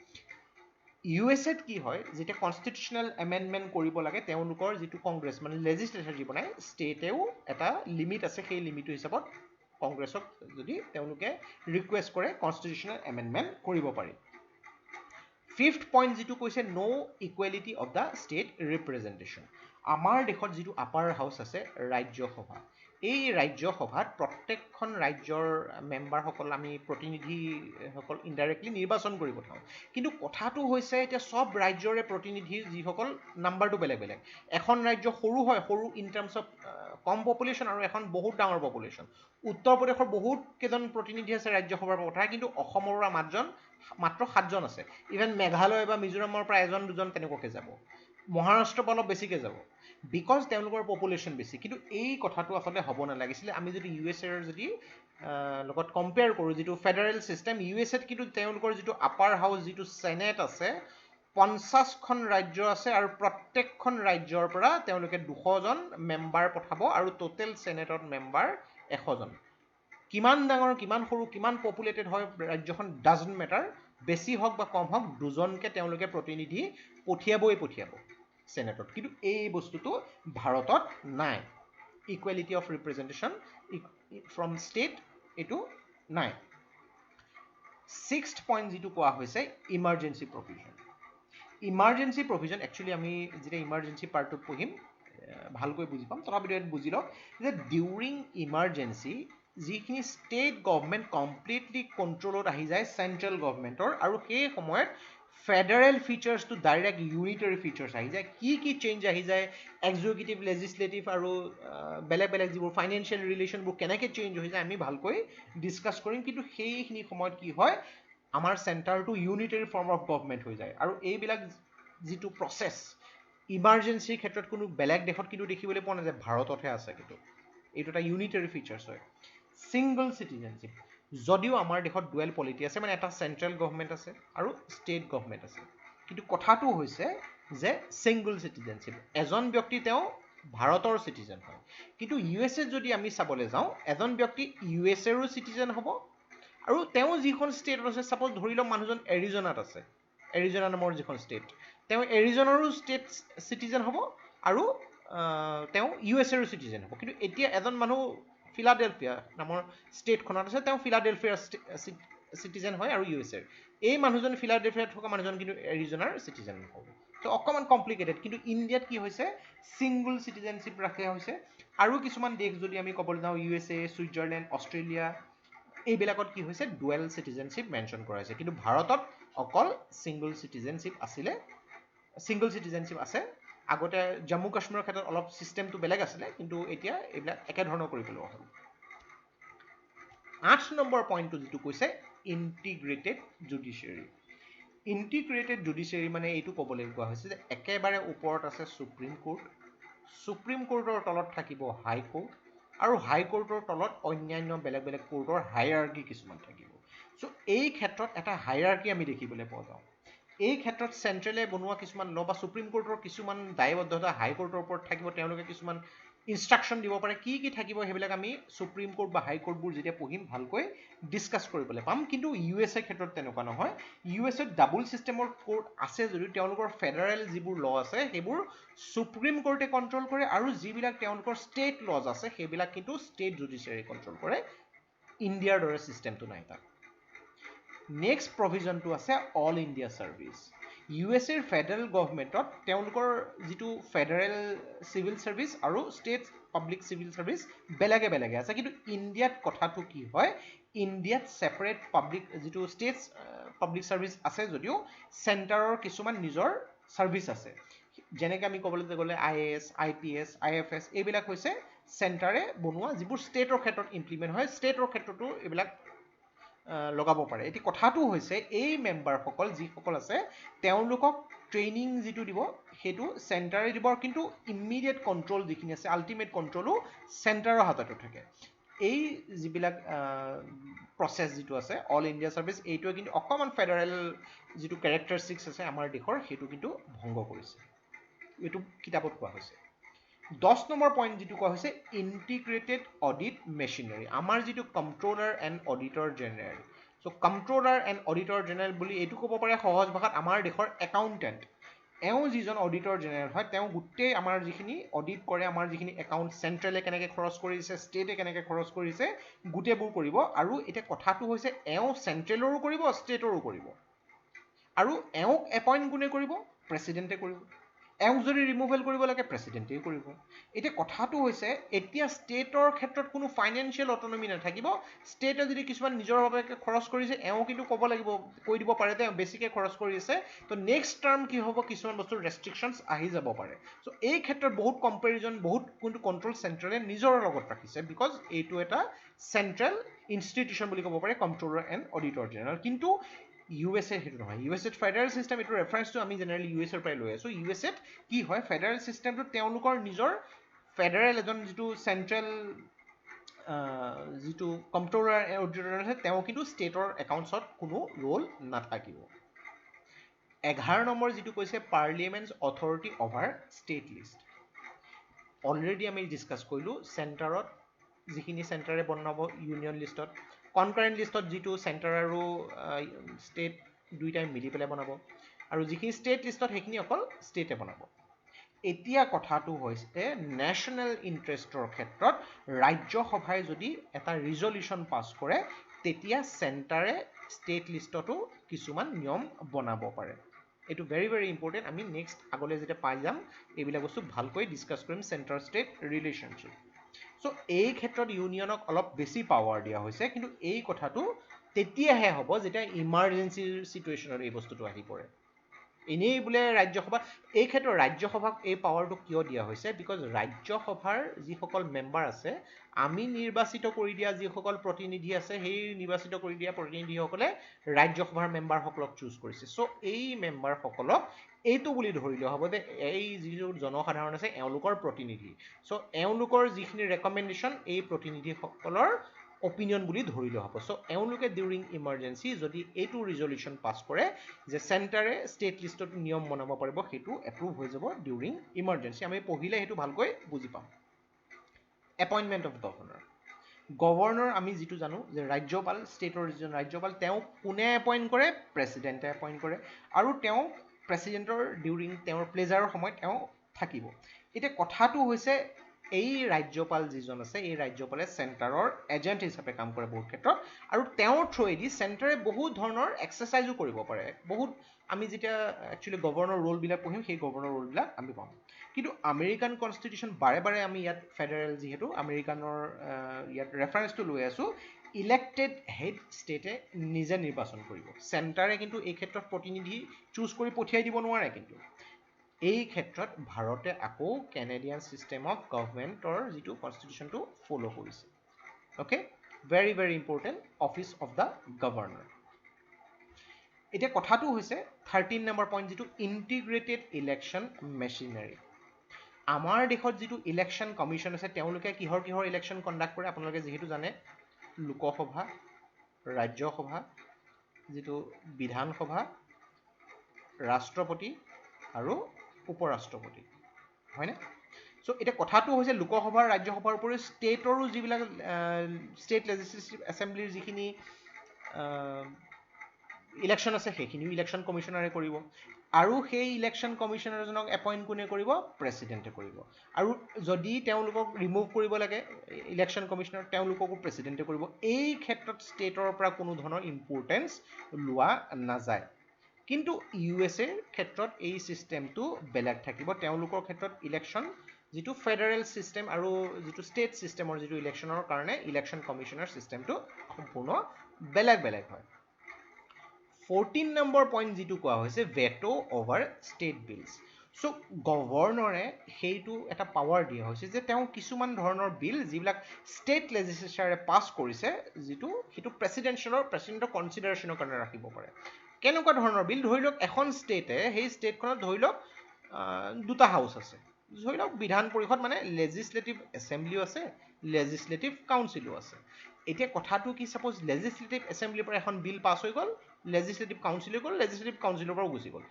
USAত কি হয় যেতিয়া কনষ্টিটিউশ্যনেল এমেণ্ডমেণ্ট কৰিব লাগে তেওঁলোকৰ যিটো কংগ্ৰেছ মানে লেজিছলেচাৰ যি বনায় ষ্টেটেও এটা লিমিট আছে সেই লিমিটৰ হিচাপত কংগ্ৰেছক যদি তেওঁলোকে ৰিকুৱেষ্ট কৰে কনষ্টিটিউশ্যনেল এমেণ্ডমেণ্ট কৰিব পাৰি ফিফথ পইণ্ট যিটো কৈছে no' equality of the state representation আমাৰ দেশত যিটো আপাৰ হাউচ আছে ৰাজ্যসভা এই ৰাজ্যসভাত প্ৰত্যেকখন ৰাজ্যৰ মেম্বাৰসকল আমি প্ৰতিনিধিসকল ইনডাইৰেক্টলি নিৰ্বাচন কৰি পঠাওঁ কিন্তু কথাটো হৈছে এতিয়া চব ৰাজ্যৰে প্ৰতিনিধি যিসকল নাম্বাৰটো বেলেগ বেলেগ এখন ৰাজ্য সৰু হয় সৰু in terms of com population আৰু এখন বহুত ডাঙৰ পপুলেশ্যন উত্তৰ প্ৰদেশৰ বহুত কেইজন প্ৰতিনিধি আছে ৰাজ্যসভাৰ কথা কিন্তু অসমৰ পৰা মাত্ৰ 7জন আছে ইভেন মেঘালয় বা মিজোৰামৰ পৰা এজন দুজন তেনেকুৱাকৈ যাব মহাৰাষ্ট্ৰৰ পৰা অলপ বেছিকৈ যাব বিকজ তেওঁলোকৰ পপুলেশ্যন বেছি কিন্তু এই কথাটো আচলতে হ'ব নালাগিছিলে আমি যদি USAৰ যদি লগত কম্পেয়াৰ কৰোঁ যিটো ফেডাৰেল ছিষ্টেম USAত কিন্তু তেওঁলোকৰ যিটো আপাৰ হাউচ যিটো চেনেট আছে 50খন ৰাজ্য আছে আৰু প্ৰত্যেকখন ৰাজ্যৰ পৰা তেওঁলোকে 200জন মেম্বাৰ পঠাব আৰু টোটেল চেনেটত মেম্বাৰ 100জন কিমান ডাঙৰ কিমান সৰু কিমান পপুলেটেড হয় ৰাজ্যখন ডাজন্ট মেটাৰ বেছি হওক বা কম হওক দুজনকৈ তেওঁলোকে প্ৰতিনিধি পঠিয়াব চেনেটত কিন্তু এই বস্তুটো ভাৰতত নাই equality of representation from state এইটো নাই ছিক্সথ পইণ্ট যিটো কোৱা হৈছে ইমাৰ্জেঞ্চি প্ৰভিজন একচুৱেলি আমি যেতিয়া ইমাৰ্জেঞ্চি পাৰ্টটোত পঢ়িম ভালকৈ বুজি পাম তথাপিতো ইয়াত বুজি লওক যে ডিউৰিং ইমাৰ্জেঞ্চি যিখিনি ষ্টেট গভৰ্ণমেণ্ট কমপ্লিটলি কণ্ট্ৰলত আহি যায় চেণ্ট্ৰেল গভৰ্ণমেণ্টৰ আৰু সেই সময়ত ফেডাৰেল ফিচাৰ্ছটো ডাইৰেক্ট ইউনিটাৰী ফিচাৰ্ছ আহি যায় কি চেঞ্জ আহি যায় এক্সিকিউটিভ লেজিছলেটিভ আৰু বেলেগ বেলেগ যিবোৰ ফাইনেন্সিয়েল ৰিলেশ্যনবোৰ কেনেকৈ চেঞ্জ হৈ যায় আমি ভালকৈ ডিছকাছ কৰিম কিন্তু সেইখিনি সময়ত কি হয় আমাৰ চেণ্টাৰটো ইউনিটাৰী ফৰ্ম অফ গভৰ্ণমেণ্ট হৈ যায় আৰু এইবিলাক যিটো প্ৰচেছ ইমাৰ্জেঞ্চিৰ ক্ষেত্ৰত কোনো বেলেগ দেশত কিন্তু দেখিবলৈ পোৱা নাযায় ভাৰততহে আছে কিন্তু এইটো এটা ইউনিটাৰী ফিচাৰ্ছ হয় ছিংগল চিটিজেনশ্বিপ যদিও আমাৰ দেশত ডুৱেল পলিটি আছে মানে এটা চেণ্ট্ৰেল গভৰ্ণমেণ্ট আছে আৰু ষ্টেট গভৰ্ণমেণ্ট আছে কিন্তু কথাটো হৈছে যে ছিংগল চিটিজেনশ্বিপ এজন ব্যক্তি তেওঁ ভাৰতৰ চিটিজেন হয় কিন্তু USAত যদি আমি চাবলৈ যাওঁ এজন ব্যক্তি USAৰো চিটিজেন হ'ব আৰু তেওঁ যিখন ষ্টেটত আছে ছাপ'জ ধৰি লওক মানুহজন এৰিজনাত আছে এৰিজনা নামৰ যিখন ষ্টেট তেওঁ এৰিজনাৰো ষ্টেট চিটিজেন হ'ব আৰু তেওঁ USAৰো চিটিজেন হ'ব কিন্তু এতিয়া এজন মানুহ ফিলাডেলফিয়া নামৰ ষ্টেটখনত আছে তেওঁ ফিলাডেলফিয়াৰ চিটিজেন হয় আৰু USAৰ এই মানুহজন ফিলাডেলফিয়াত থকা মানুহজন কিন্তু এৰিজনাৰ চিটিজেন হ'ব তো অকণমান কমপ্লিকেটেড, কিন্তু ইণ্ডিয়াত কি হৈছে ছিংগল চিটিজেনশ্বিপ ৰাখা হৈছে। আৰু কিছুমান দেশ যদি আমি ক'বলৈ যাওঁ USA, ছুইজাৰলেণ্ড, অষ্ট্ৰেলিয়া, এইবিলাকত কি হৈছে ডুৱেল চিটিজেনশ্বিপ মেনশ্যন কৰা হৈছে, কিন্তু ভাৰতত অকল ছিংগল চিটিজেনশ্বিপ আছে। আগতে জম্মু কাশ্মীৰৰ ক্ষেত্ৰত অলপ ছিষ্টেমটো বেলেগ আছিলে, কিন্তু এতিয়া এইবিলাক একেধৰণৰ কৰি পেলোৱা হ'ল। 8 নম্বৰ পইণ্টটো যিটো কৈছে ইণ্টিগ্ৰেটেড জুডিচিয়াৰী। ইণ্টিগ্ৰেটেড জুডিচিয়াৰী মানে এইটো ক'বলৈ কোৱা হৈছে যে একেবাৰে ওপৰত আছে ছুপ্ৰিম কোৰ্ট, ছুপ্ৰিম কোৰ্টৰ তলত থাকিব হাই কোৰ্ট, আৰু হাই কোৰ্টৰ তলত অন্যান্য বেলেগ বেলেগ কোৰ্টৰ হাইৰাৰ্কি কিছুমান থাকিব। চ' এই ক্ষেত্ৰত এটা হাইৰাৰ্কি আমি দেখিবলৈ পোৱা যাওঁ। এই ক্ষেত্ৰত চেণ্ট্ৰেলে বনোৱা কিছুমান ল বা ছুপ্ৰিম কোৰ্টৰ কিছুমান দায়বদ্ধতা হাই কোৰ্টৰ ওপৰত থাকিব, তেওঁলোকে কিছুমান ইনষ্ট্ৰাকশ্যন দিব পাৰে, কি কি থাকিব সেইবিলাক আমি ছুপ্ৰিম কোৰ্ট বা হাই কোৰ্টবোৰ যেতিয়া পঢ়িম ভালকৈ ডিছকাছ কৰিবলৈ পাম। কিন্তু USA ক্ষেত্ৰত তেনেকুৱা নহয়। USত ডাবল ছিষ্টেমৰ কোৰ্ট আছে যদিও তেওঁলোকৰ ফেডাৰেল যিবোৰ ল আছে সেইবোৰ ছুপ্ৰিম কোৰ্টে কণ্ট্ৰল কৰে, আৰু যিবিলাক তেওঁলোকৰ ষ্টেট লজ আছে সেইবিলাক কিন্তু ষ্টেট জুডিচিয়াৰী কণ্ট্ৰল কৰে। ইণ্ডিয়াৰ দৰে ছিষ্টেমটো নাই তাত। নেক্সট প্ৰভিজনটো আছে অল ইণ্ডিয়া ছাৰ্ভিচ। USAৰ ফেডাৰেল গভৰ্ণমেণ্টত তেওঁলোকৰ যিটো ফেডাৰেল চিভিল ছাৰ্ভিচ আৰু ষ্টেট পাব্লিক চিভিল ছাৰ্ভিচ বেলেগে বেলেগে আছে, কিন্তু ইণ্ডিয়াত কথাটো কি হয়, ইণ্ডিয়াত ছেপাৰেট পাব্লিক যিটো ষ্টেট পাব্লিক ছাৰ্ভিচ আছে যদিও চেণ্টাৰৰ কিছুমান নিজৰ ছাৰ্ভিচ আছে। যেনেকৈ আমি ক'বলৈ গ'লে IAS, IPS, IFS এইবিলাক হৈছে চেণ্টাৰে বনোৱা যিবোৰ ষ্টেটৰ ক্ষেত্ৰত ইমপ্লিমেণ্ট হয়, ষ্টেটৰ ক্ষেত্ৰতো এইবিলাক লগাব পাৰে। এতিয়া কথাটো হৈছে এই মেম্বাৰসকল যিসকল আছে তেওঁলোকক ট্ৰেইনিং যিটো দিব সেইটো চেণ্টাৰে দিব, কিন্তু ইমিডিয়েট কণ্ট্ৰল যিখিনি আছে আল্টিমেট কণ্ট্ৰলো চেণ্টাৰৰ হাততে থাকে। এই যিবিলাক প্ৰচেছ যিটো আছে অল ইণ্ডিয়া ছাৰ্ভিচ, এইটোৱে কিন্তু অকণমান ফেডাৰেল যিটো কেৰেক্টাৰিষ্টিক্স আছে আমাৰ দেশৰ সেইটো কিন্তু ভংগ কৰিছে, এইটো কিতাপত কোৱা হৈছে। 10 নম্বৰ পইণ্ট যিটো কোৱা হৈছে ইণ্টিগ্ৰেটেড অডিট মেচিনাৰী। আমাৰ যিটো controller and auditor general, so' controller and auditor general বুলি এইটো ক'ব পাৰে সহজ ভাষাত আমাৰ দেশৰ একাউণ্টেণ্ট। এওঁ যিজন অডিটৰ জেনেৰেল হয় তেওঁ গোটেই আমাৰ যিখিনি অডিট কৰে, আমাৰ যিখিনি একাউণ্ট চেণ্ট্ৰেলে কেনেকৈ খৰচ কৰিছে, ষ্টেটে কেনেকৈ খৰচ কৰিছে গোটেইবোৰ কৰিব। আৰু এতিয়া কথাটো হৈছে এওঁ চেণ্ট্ৰেলৰো কৰিব ষ্টেটৰো কৰিব, আৰু এওঁক এপইণ্ট কোনে কৰিব, প্ৰেচিডেণ্টে কৰিব। এওঁক যদি ৰিমুভেল কৰিব লাগে প্ৰেচিডেণ্টেই কৰিব। এতিয়া কথাটো হৈছে এতিয়া ষ্টেটৰ ক্ষেত্ৰত কোনো ফাইনেন্সিয়েল অটনমি নাথাকিব। ষ্টেটে যদি কিছুমান নিজৰ বাবে খৰচ কৰিছে এওঁ কিন্তু ক'ব লাগিব, কৈ দিব পাৰে যে বেছিকৈ খৰচ কৰি আছে, তো নেক্সট টাৰ্ম কি হ'ব কিছুমান বস্তুৰ ৰেষ্ট্ৰিকশ্যনছ আহি যাব পাৰে। চ' এই ক্ষেত্ৰত বহুত কম্পেৰিজন, বহুত কিন্তু কণ্ট্ৰল চেণ্ট্ৰেলে নিজৰ লগত ৰাখিছে, বিকজ এইটো এটা চেণ্ট্ৰেল ইনষ্টিটিউশ্যন বুলি ক'ব পাৰে কণ্ট্ৰলাৰ এণ্ড অডিটৰ জেনেৰেল। কিন্তু USA সেইটো নহয়। USত ফেডাৰেল ছিষ্টেম, এইটো ৰেফাৰেঞ্চটো আমি জেনেৰেলি USৰ পৰাই লৈ আছোঁ। USত কি হয় ফেডাৰেল ছিষ্টেমটো তেওঁলোকৰ নিজৰ ফেডাৰেল এজন যিটো চেণ্ট্ৰেল যিটো কণ্ট্ৰলাৰ এণ্ড অডিটৰ আছে তেওঁ কিন্তু ষ্টেটৰ একাউণ্টছত কোনো ৰোল নাথাকিব। 11 নম্বৰ যিটো কৈছে parliament's authority over state list. Already আমি ডিছকাছ কৰিলোঁ চেণ্টাৰত যিখিনি চেণ্টাৰে বনাব ইউনিয়ন লিষ্টত, কনকাৰেণ্ট লিষ্টত যিটো চেণ্টাৰ আৰু ষ্টেট দুইটাই মিলি পেলাই বনাব, আৰু যিখিনি ষ্টেট লিষ্টত সেইখিনি অকল ষ্টেটে বনাব। এতিয়া কথাটো হৈছে নেশ্যনেল ইণ্টাৰেষ্টৰ ক্ষেত্ৰত ৰাজ্যসভাই যদি এটা ৰিজলিউশ্যন পাছ কৰে তেতিয়া চেণ্টাৰে ষ্টেট লিষ্টতো কিছুমান নিয়ম বনাব পাৰে। এইটো ভেৰি ভেৰি ইম্পৰ্টেণ্ট। আমি নেক্সট আগলৈ যেতিয়া পাই যাম এইবিলাক বস্তু ভালকৈ ডিছকাছ কৰিম, চেণ্টাৰ ষ্টেট ৰিলেশ্যনশ্বিপ। চ' এই ক্ষেত্ৰত ইউনিয়নক অলপ বেছি পাৱাৰ দিয়া হৈছে, কিন্তু এই কথাটো তেতিয়াহে হ'ব যেতিয়া ইমাৰ্জেঞ্চিৰ চিটুৱেশ্যনত এই বস্তুটো আহি পৰে। এনেই বোলে ৰাজ্যসভা, এই ক্ষেত্ৰত ৰাজ্যসভাক এই পাৱাৰটো কিয় দিয়া হৈছে, বিকজ ৰাজ্যসভাৰ যিসকল মেম্বাৰ আছে আমি নিৰ্বাচিত কৰি দিয়া যিসকল প্ৰতিনিধি আছে সেই নিৰ্বাচিত কৰি দিয়া প্ৰতিনিধিসকলে ৰাজ্যসভাৰ মেম্বাৰসকলক চুজ কৰিছে। চ' এই মেম্বাৰসকলক এইটো বুলি ধৰি লোৱা হ'ব যে এই যিবোৰ জনসাধাৰণ আছে এওঁলোকৰ প্ৰতিনিধি, চ' এওঁলোকৰ যিখিনি ৰেকমেণ্ডেশ্যন এই প্ৰতিনিধিসকলৰ অপিনিয়ন বুলি ধৰি লোৱা হ'ব। চ' এওঁলোকে ডিউৰিং ইমাৰ্জেঞ্চি যদি এইটো ৰিজলিউশ্যন পাছ কৰে যে চেণ্টাৰে ষ্টেট লিষ্টত নিয়ম বনাব পাৰিব, সেইটো এপ্ৰুভ হৈ যাব ডিউৰিং ইমাৰ্জেঞ্চি। আমি পঢ়িলে সেইটো ভালকৈ বুজি পাম। Appointment of governor. গভৰ্ণৰ আমি যিটো জানো যে ৰাজ্যপাল, ষ্টেটৰ যিজন ৰাজ্যপাল তেওঁ কোনে এপইণ্ট কৰে, প্ৰেচিডেণ্টে এপইণ্ট কৰে, আৰু তেওঁ প্ৰেচিডেণ্টৰ ডিউৰিং তেওঁৰ প্লেজাৰৰ সময়ত তেওঁ থাকিব। এতিয়া কথাটো হৈছে এই ৰাজ্যপাল যিজন আছে এই ৰাজ্যপালে চেণ্টাৰৰ এজেণ্ট হিচাপে কাম কৰে বহুত ক্ষেত্ৰত আৰু তেওঁৰ থ্ৰুৱেদি চেণ্টাৰে বহুত ধৰণৰ এক্সাৰচাইজো কৰিব পাৰে বহুত আমি যেতিয়া একচুৱেলি গভৰ্ণৰ ৰোলবিলাক পঢ়িম সেই গভৰ্ণৰ ৰোলবিলাক আমি পাম কিন্তু আমেৰিকান কনষ্টিটিউশ্যন বাৰে বাৰে আমি ইয়াত ফেডাৰেল যিহেতু আমেৰিকানৰ ইয়াত ৰেফাৰেঞ্চটো লৈ আছোঁ ইলেক্টেড হেড ষ্টেটে নিজে নিৰ্বাচন কৰিব চেণ্টাৰে কিন্তু এই ক্ষেত্ৰত প্ৰতিনিধি চুজ কৰি পঠিয়াই দিব নোৱাৰে কিন্তু এই ক্ষেত্ৰত ভাৰতে আকৌ কেনেডিয়ান ছিষ্টেম অফ গভৰ্ণমেণ্টৰ যিটো কনষ্টিটিউশ্যনটো ফ'ল' কৰিছে okay very very important office of the governor এতিয়া কথাটো হৈছে 13 নম্বৰ পইণ্ট যিটো ইণ্টিগ্ৰেটেড ইলেকশ্যন মেচিনাৰী আমাৰ দেশত যিটো ইলেকশ্যন কমিশ্যন আছে তেওঁলোকে কিহৰ ইলেকশ্যন কণ্ডাক্ট কৰে আপোনালোকে যিহেতু জানে লোকসভা ৰাজ্যসভা যিটো বিধানসভা ৰাষ্ট্ৰপতি আৰু উপৰাষ্ট্ৰপতি হয়নে চ' এতিয়া কথাটো হৈছে লোকসভা ৰাজ্যসভাৰ উপৰিও ষ্টেটৰো যিবিলাক ষ্টেট লেজিছলেটিভ এছেম্বলিৰ যিখিনি ইলেকশ্যন আছে সেইখিনিও ইলেকশ্যন কমিশ্যনাৰে কৰিব আৰু সেই ইলেকশ্যন কমিশ্যনাৰজনক এপইণ্ট কোনে কৰিব প্ৰেচিডেণ্টে কৰিব আৰু যদি তেওঁলোকক ৰিমুভ কৰিব লাগে ইলেকশ্যন কমিশ্যনাৰ তেওঁলোককো প্ৰেচিডেণ্টে কৰিব এই ক্ষেত্ৰত ষ্টেটৰ পৰা কোনো ধৰণৰ ইম্পৰ্টেঞ্চ লোৱা নাযায় কিন্তু ইউএছএৰ ক্ষেত্ৰত এই ছিষ্টেমটো বেলেগ থাকিব তেওঁলোকৰ ক্ষেত্ৰত ইলেকশ্যন যিটো ফেডাৰেল ছিষ্টেম আৰু যিটো ষ্টেট ছিষ্টেমৰ যিটো ইলেকশ্যনৰ কাৰণে ইলেকশ্যন কমিশ্যনাৰ ছিষ্টেমটো সম্পূৰ্ণ বেলেগ বেলেগ হয় 14 নম্বৰ পইণ্ট যিটো কোৱা হৈছে ভেটো অভাৰ ষ্টেট বিলছ চ' গভৰ্ণৰে সেইটো এটা পাৱাৰ দিয়া হৈছে যে তেওঁ কিছুমান ধৰণৰ বিল যিবিলাক ষ্টেট লেজিছলেচাৰে পাছ কৰিছে যিটো সেইটো প্ৰেচিডেণ্টৰ কনচিডাৰেশ্যনৰ কাৰণে ৰাখিব পাৰে কেনেকুৱা ধৰণৰ বিল ধৰি লওক এখন ষ্টেটে সেই ষ্টেটখনত ধৰি লওক দুটা হাউচ আছে ধৰি লওক বিধান পৰিষদ মানে লেজিছলেটিভ এছেম্বলিও আছে লেজিছলেটিভ কাউন্সিলো আছে এতিয়া কথাটো কি ছাপ'জ লেজিছলেটিভ এছেম্বলিৰ পৰা এখন বিল পাছ হৈ গ'ল লেজিছলেটিভ কাউন্সিলে গ'ল লেজিছলেটিভ কাউন্সিলৰ পৰাও গুচি গ'ল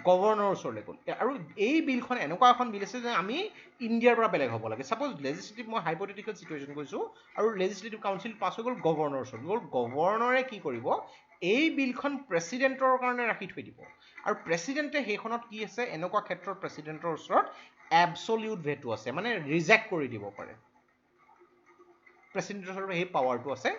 গভৰ্ণৰৰ ওচৰলৈ গ'ল আৰু এই বিলখন এনেকুৱা এখন বিল আছে যে আমি ইণ্ডিয়াৰ পৰা বেলেগ হ'ব লাগে ছাপ'জ লেজিছলেটিভ মই হাইপথেটিকেল চিটুৱেশ্যন কৈছোঁ আৰু লেজিছলেটিভ কাউন্সিল পাছ হৈ গ'ল গভৰ্ণৰৰ ওচৰত গ'ল গভৰ্ণৰে কি কৰিব এই বিলখন প্ৰেচিডেণ্টৰ কাৰণে ৰাখি থৈ দিব আৰু প্ৰেচিডেণ্টে সেইখনত কি আছে এনেকুৱা ক্ষেত্ৰত প্ৰেচিডেণ্টৰ ওচৰত এবছলিউট ভেটো আছে মানে ৰিজেক্ট কৰি দিব পাৰে প্ৰেচিডেণ্টৰ ওচৰত সেই পাৱাৰটো আছে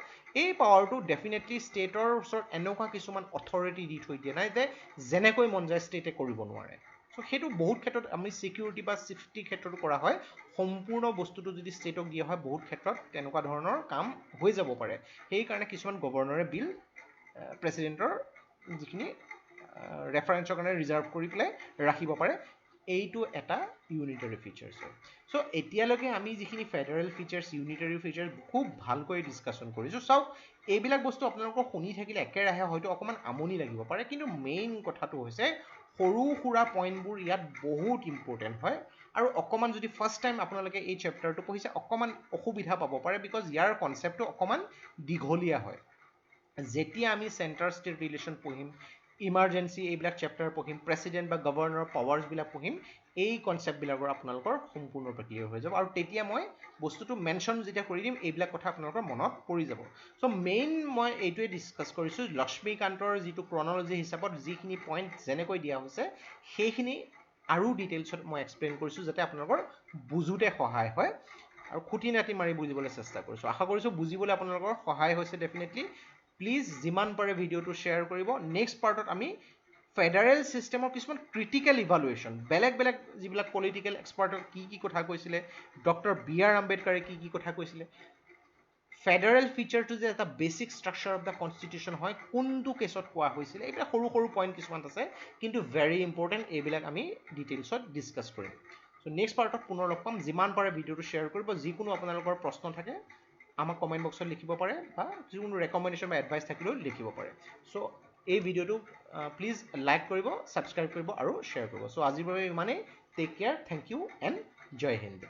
এই পাৱাৰটো ডেফিনেটলি ষ্টেটৰ ওচৰত এনেকুৱা কিছুমান অথৰিটি দি থৈ দিয়ে নাই যে যেনেকৈ মন যায় ষ্টেটে কৰিব নোৱাৰে চ' সেইটো বহুত ক্ষেত্ৰত আমি ছিকিউৰিটি বা ছেফটিৰ ক্ষেত্ৰতো কৰা হয় সম্পূৰ্ণ বস্তুটো যদি ষ্টেটক দিয়া হয় বহুত ক্ষেত্ৰত তেনেকুৱা ধৰণৰ কাম হৈ যাব পাৰে সেইকাৰণে কিছুমান গভৰ্ণৰে বিল প্ৰেচিডেণ্টৰ যিখিনি ৰেফাৰেঞ্চৰ কাৰণে ৰিজাৰ্ভ কৰি পেলাই ৰাখিব পাৰে এইটো এটা ইউনিটাৰী ফিচাৰ্ছ হয় চ' এতিয়ালৈকে আমি যিখিনি ফেডাৰেল ফিচাৰ্ছ ইউনিটাৰী ফিচাৰ্ছ খুব ভালকৈ ডিছকাশ্যন কৰিছোঁ চাওক এইবিলাক বস্তু আপোনালোকৰ শুনি থাকিলে একেৰাহে হয়তো অকণমান আমনি লাগিব পাৰে কিন্তু মেইন কথাটো হৈছে সৰু সুৰা পইণ্টবোৰ ইয়াত বহুত ইম্পৰ্টেণ্ট হয় আৰু অকণমান যদি ফাৰ্ষ্ট টাইম আপোনালোকে এই চেপ্টাৰটো পঢ়িছে অকণমান অসুবিধা পাব পাৰে বিকজ ইয়াৰ কনচেপ্টটো অকণমান দীঘলীয়া হয় যেতিয়া আমি চেণ্টাৰ ষ্টেট ৰিলেশ্যন পঢ়িম ইমাৰ্জেঞ্চি এইবিলাক চেপ্টাৰ পঢ়িম প্ৰেচিডেণ্ট বা গভৰ্ণৰ পাৱাৰ্ছবিলাক পঢ়িম এই কনচেপ্টবিলাকৰ আপোনালোকৰ সম্পূৰ্ণৰূপে ক্লিয়াৰ হৈ যাব আৰু তেতিয়া মই বস্তুটো মেনশ্যন যেতিয়া কৰি দিম এইবিলাক কথা আপোনালোকৰ মনত পৰি যাব চ' মেইন মই এইটোৱে ডিছকাছ কৰিছোঁ লক্ষ্মীকান্তৰ যিটো ক্ৰনলজি হিচাপত যিখিনি পইণ্ট যেনেকৈ দিয়া হৈছে সেইখিনি আৰু ডিটেইলছত মই এক্সপ্লেইন কৰিছোঁ যাতে আপোনালোকৰ বুজোতে সহায় হয় আৰু খুটি নাটি মাৰি বুজিবলৈ চেষ্টা কৰিছোঁ আশা কৰিছোঁ বুজিবলৈ আপোনালোকৰ সহায় হৈছে ডেফিনেটলি প্লিজ যিমান পাৰে ভিডিঅ'টো শ্বেয়াৰ কৰিব নেক্সট পাৰ্টত আমি ফেডাৰেল ছিষ্টেমৰ কিছুমান ক্ৰিটিকেল ইভালুৱেশ্যন বেলেগ বেলেগ যিবিলাক পলিটিকেল এক্সপাৰ্টৰ কি কথা কৈছিলে ডক্টৰ বি আৰ আম্বেদকাৰে কি কথা কৈছিলে ফেডাৰেল ফিচাৰটো যে এটা basic structure of the constitution হয় কোনটো কেছত কোৱা হৈছিলে এইবিলাক সৰু সৰু পইণ্ট কিছুমান আছে কিন্তু ভেৰি ইম্পৰ্টেণ্ট এইবিলাক আমি ডিটেইলছত ডিছকাছ কৰিম চ' নেক্সট পাৰ্টত পুনৰ লগ পাম যিমান পাৰে ভিডিঅ'টো শ্বেয়াৰ কৰিব যিকোনো আপোনালোকৰ প্ৰশ্ন থাকে আমাক কমেণ্ট বক্সত লিখিব পাৰে বা যিকোনো ৰেকমেণ্ডেশ্যন বা এডভাইচ থাকিলেও লিখিব পাৰে চ' এই ভিডিঅ'টো প্লিজ লাইক কৰিব ছাবস্ক্ৰাইব কৰিব আৰু শ্বেয়াৰ কৰিব চ' আজিৰ বাবে ইমানেই take care thank you and জয় হিন্দ